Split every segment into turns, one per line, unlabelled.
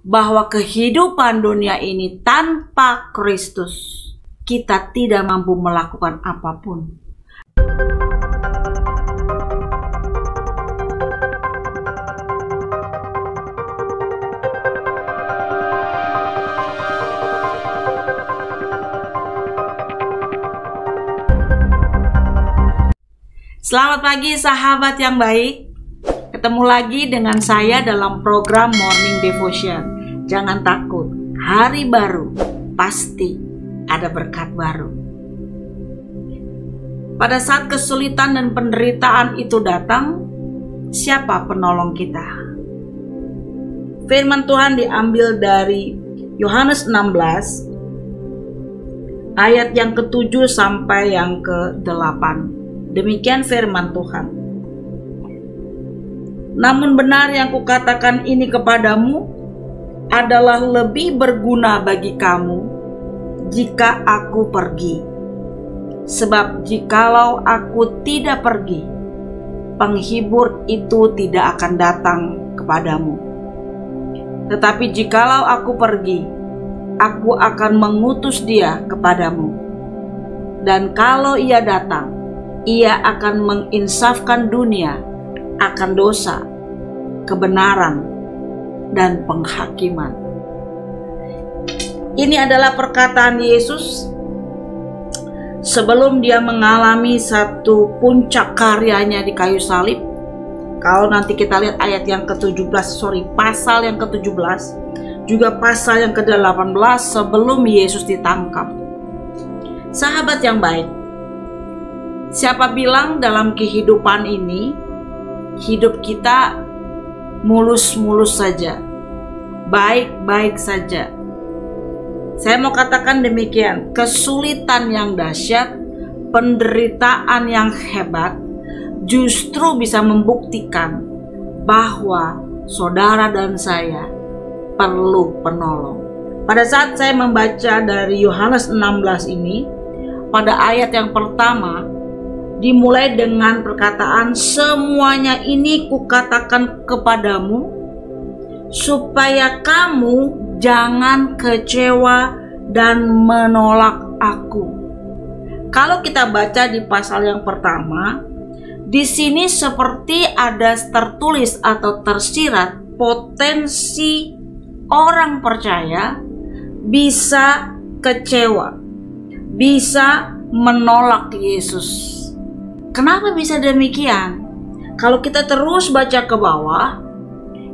bahwa kehidupan dunia ini tanpa Kristus, kita tidak mampu melakukan apapun. Selamat pagi sahabat yang baik. Ketemu lagi dengan saya dalam program Morning Devotion. Jangan takut, hari baru pasti ada berkat baru. Pada saat kesulitan dan penderitaan itu datang, siapa penolong kita? Firman Tuhan diambil dari Yohanes 16 ayat yang ke-7 sampai yang ke-8. Demikian firman Tuhan. Namun benar yang kukatakan ini kepadamu adalah lebih berguna bagi kamu jika aku pergi. Sebab jikalau aku tidak pergi, penghibur itu tidak akan datang kepadamu. Tetapi jikalau aku pergi, aku akan mengutus dia kepadamu. Dan kalau ia datang, ia akan menginsafkan dunia akan dosa, kebenaran, dan penghakiman. Ini adalah perkataan Yesus sebelum dia mengalami satu puncak karyanya di kayu salib. Kalau nanti kita lihat ayat yang ke-17, pasal yang ke-17, juga pasal yang ke-18 sebelum Yesus ditangkap. Sahabat yang baik, siapa bilang dalam kehidupan ini hidup kita mulus-mulus saja, baik-baik saja? Saya mau katakan demikian, kesulitan yang dahsyat, penderitaan yang hebat justru bisa membuktikan bahwa saudara dan saya perlu penolong. Pada saat saya membaca dari Yohanes 16 ini, pada ayat yang pertama dimulai dengan perkataan, semuanya ini kukatakan kepadamu supaya kamu jangan kecewa dan menolak aku. Kalau kita baca di pasal yang pertama, di sini seperti ada tertulis atau tersirat potensi orang percaya bisa kecewa, bisa menolak Yesus. Kenapa bisa demikian? Kalau kita terus baca ke bawah,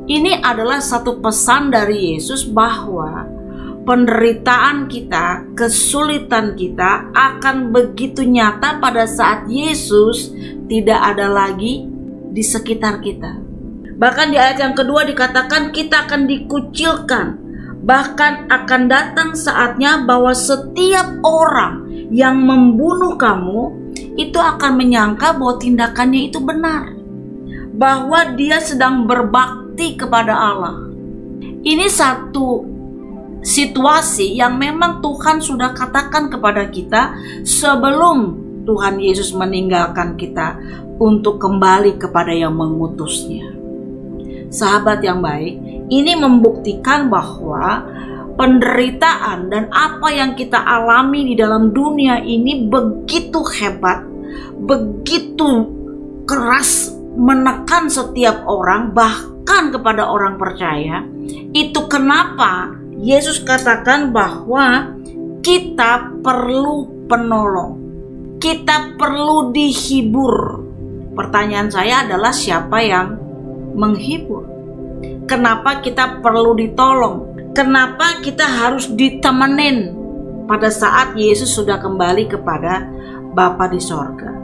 ini adalah satu pesan dari Yesus bahwa penderitaan kita, kesulitan kita akan begitu nyata pada saat Yesus tidak ada lagi di sekitar kita. Bahkan di ayat yang kedua dikatakan kita akan dikucilkan. Bahkan akan datang saatnya bahwa setiap orang yang membunuh kamu itu akan menyangka bahwa tindakannya itu benar, bahwa dia sedang berbakti kepada Allah. Ini satu situasi yang memang Tuhan sudah katakan kepada kita sebelum Tuhan Yesus meninggalkan kita untuk kembali kepada yang mengutusnya. Sahabat yang baik, ini membuktikan bahwa penderitaan dan apa yang kita alami di dalam dunia ini begitu hebat, begitu keras, menekan setiap orang, bahkan kepada orang percaya. Itu kenapa Yesus katakan bahwa kita perlu penolong, kita perlu dihibur. Pertanyaan saya adalah, siapa yang menghibur? Kenapa kita perlu ditolong? Kenapa kita harus ditemenin pada saat Yesus sudah kembali kepada Bapa di sorga?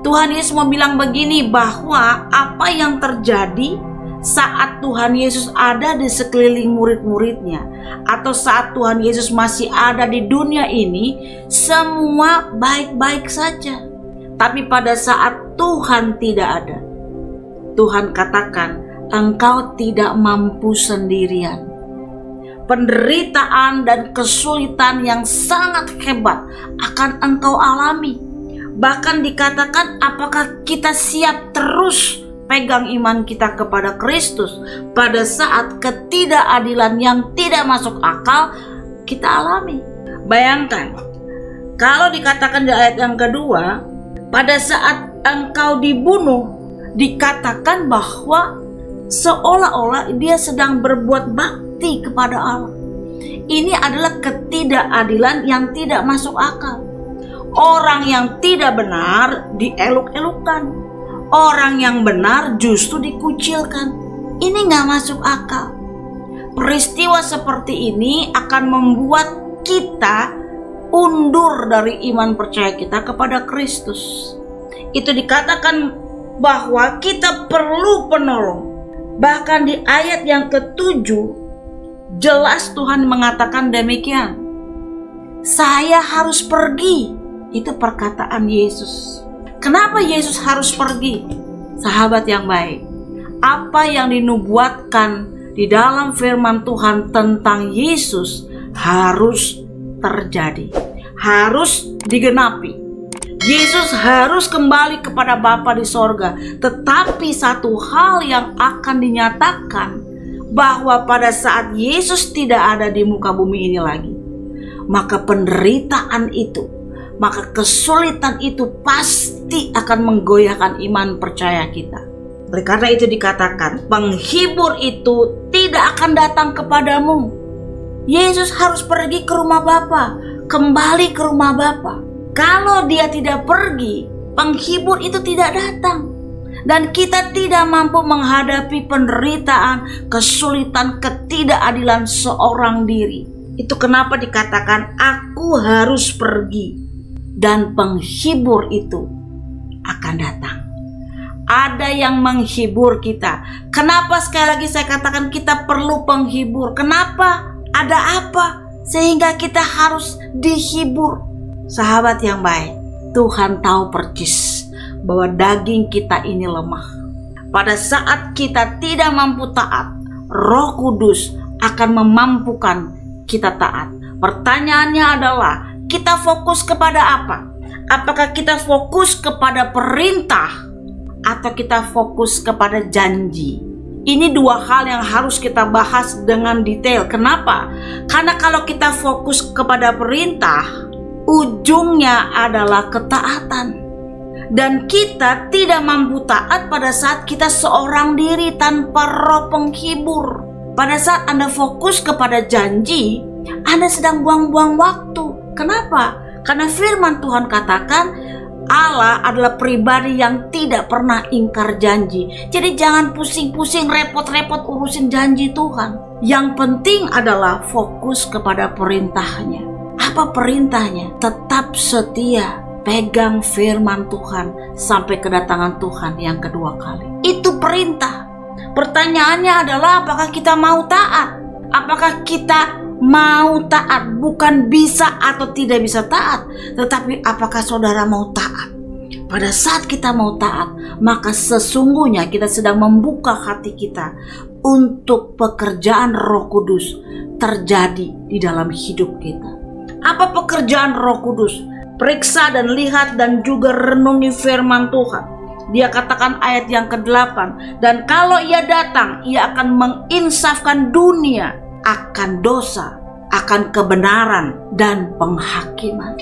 Tuhan Yesus mau bilang begini, bahwa apa yang terjadi saat Tuhan Yesus ada di sekeliling murid-muridnya, atau saat Tuhan Yesus masih ada di dunia ini, semua baik-baik saja. Tapi pada saat Tuhan tidak ada, Tuhan katakan, engkau tidak mampu sendirian. Penderitaan dan kesulitan yang sangat hebat akan engkau alami. Bahkan dikatakan, apakah kita siap terus pegang iman kita kepada Kristus, pada saat ketidakadilan yang tidak masuk akal kita alami. Bayangkan, kalau dikatakan di ayat yang kedua, pada saat engkau dibunuh, dikatakan bahwa seolah-olah dia sedang berbuat bakti kepada Allah. Ini adalah ketidakadilan yang tidak masuk akal. Orang yang tidak benar dieluk-elukan, orang yang benar justru dikucilkan. Ini gak masuk akal. Peristiwa seperti ini akan membuat kita undur dari iman percaya kita kepada Kristus. Itu dikatakan bahwa kita perlu penolong. Bahkan di ayat yang ke-7 jelas Tuhan mengatakan demikian. Saya harus pergi. Itu perkataan Yesus. Kenapa Yesus harus pergi? Sahabat yang baik, apa yang dinubuatkan di dalam firman Tuhan tentang Yesus harus terjadi, harus digenapi. Yesus harus kembali kepada Bapa di sorga. Tetapi satu hal yang akan dinyatakan, bahwa pada saat Yesus tidak ada di muka bumi ini lagi, maka penderitaan itu, maka kesulitan itu pasti akan menggoyahkan iman percaya kita. Oleh karena itu dikatakan, penghibur itu tidak akan datang kepadamu. Yesus harus pergi ke rumah Bapa, kembali ke rumah Bapa. Kalau dia tidak pergi, penghibur itu tidak datang. Dan kita tidak mampu menghadapi penderitaan, kesulitan, ketidakadilan seorang diri. Itu kenapa dikatakan, aku harus pergi. Dan penghibur itu akan datang. Ada yang menghibur kita. Kenapa sekali lagi saya katakan kita perlu penghibur? Kenapa? Ada apa sehingga kita harus dihibur? Sahabat yang baik, Tuhan tahu persis bahwa daging kita ini lemah. Pada saat kita tidak mampu taat, Roh Kudus akan memampukan kita taat. Pertanyaannya adalah, kita fokus kepada apa? Apakah kita fokus kepada perintah atau kita fokus kepada janji? Ini dua hal yang harus kita bahas dengan detail. Kenapa? Karena kalau kita fokus kepada perintah, ujungnya adalah ketaatan. Dan kita tidak mampu taat pada saat kita seorang diri tanpa Roh penghibur. Pada saat Anda fokus kepada janji, Anda sedang buang-buang waktu. Kenapa? Karena firman Tuhan katakan Allah adalah pribadi yang tidak pernah ingkar janji. Jadi jangan pusing-pusing repot-repot urusin janji Tuhan. Yang penting adalah fokus kepada perintahnya. Apa perintahnya? Tetap setia, pegang firman Tuhan sampai kedatangan Tuhan yang kedua kali. Itu perintah. Pertanyaannya adalah apakah kita mau taat? Apakah kita mau taat? Bukan bisa atau tidak bisa taat, tetapi apakah saudara mau taat? Pada saat kita mau taat, maka sesungguhnya kita sedang membuka hati kita untuk pekerjaan Roh Kudus terjadi di dalam hidup kita. Apa pekerjaan Roh Kudus? Periksa dan lihat dan juga renungi firman Tuhan. Dia katakan ayat yang ke-8, dan kalau ia datang, ia akan menginsafkan dunia akan dosa, akan kebenaran dan penghakiman.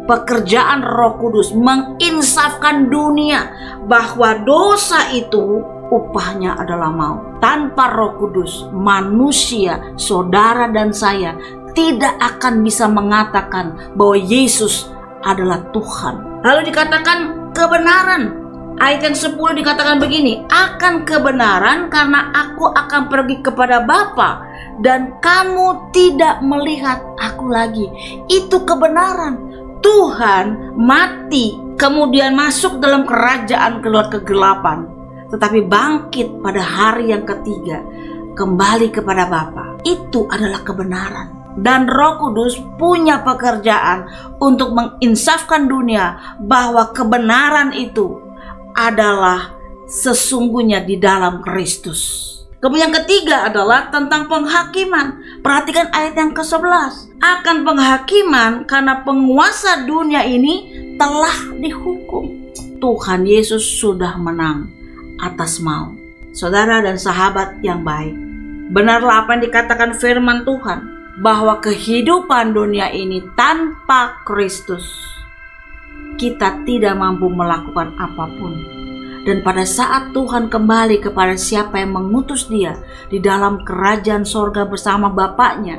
Pekerjaan Roh Kudus menginsafkan dunia bahwa dosa itu upahnya adalah maut. Tanpa Roh Kudus, manusia, saudara dan saya tidak akan bisa mengatakan bahwa Yesus adalah Tuhan. Lalu dikatakan kebenaran. Ayat yang 10 dikatakan begini, akan kebenaran karena aku akan pergi kepada Bapa dan kamu tidak melihat aku lagi. Itu kebenaran. Tuhan mati kemudian masuk dalam kerajaan kegelapan, tetapi bangkit pada hari yang ketiga kembali kepada Bapa. Itu adalah kebenaran. Dan Roh Kudus punya pekerjaan untuk menginsafkan dunia bahwa kebenaran itu adalah sesungguhnya di dalam Kristus. Kemudian yang ketiga adalah tentang penghakiman. Perhatikan ayat yang ke-11. Akan penghakiman karena penguasa dunia ini telah dihukum. Tuhan Yesus sudah menang atas mau. Saudara dan sahabat yang baik, benarlah apa yang dikatakan firman Tuhan, bahwa kehidupan dunia ini tanpa Kristus, kita tidak mampu melakukan apapun. Dan pada saat Tuhan kembali kepada siapa yang mengutus dia di dalam kerajaan sorga bersama Bapaknya,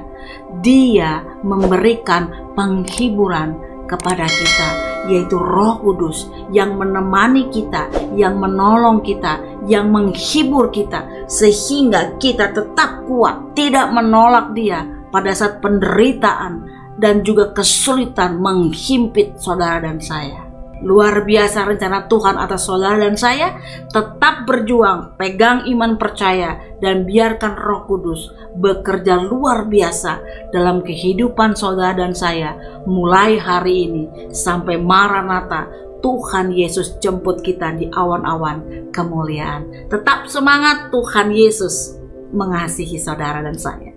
dia memberikan penghiburan kepada kita, yaitu Roh Kudus yang menemani kita, yang menolong kita, yang menghibur kita, sehingga kita tetap kuat, tidak menolak dia pada saat penderitaan dan juga kesulitan menghimpit saudara dan saya. Luar biasa rencana Tuhan atas saudara dan saya. Tetap berjuang, pegang iman percaya, dan biarkan Roh Kudus bekerja luar biasa dalam kehidupan saudara dan saya, mulai hari ini sampai Maranatha, Tuhan Yesus jemput kita di awan-awan kemuliaan. Tetap semangat, Tuhan Yesus mengasihi saudara dan saya.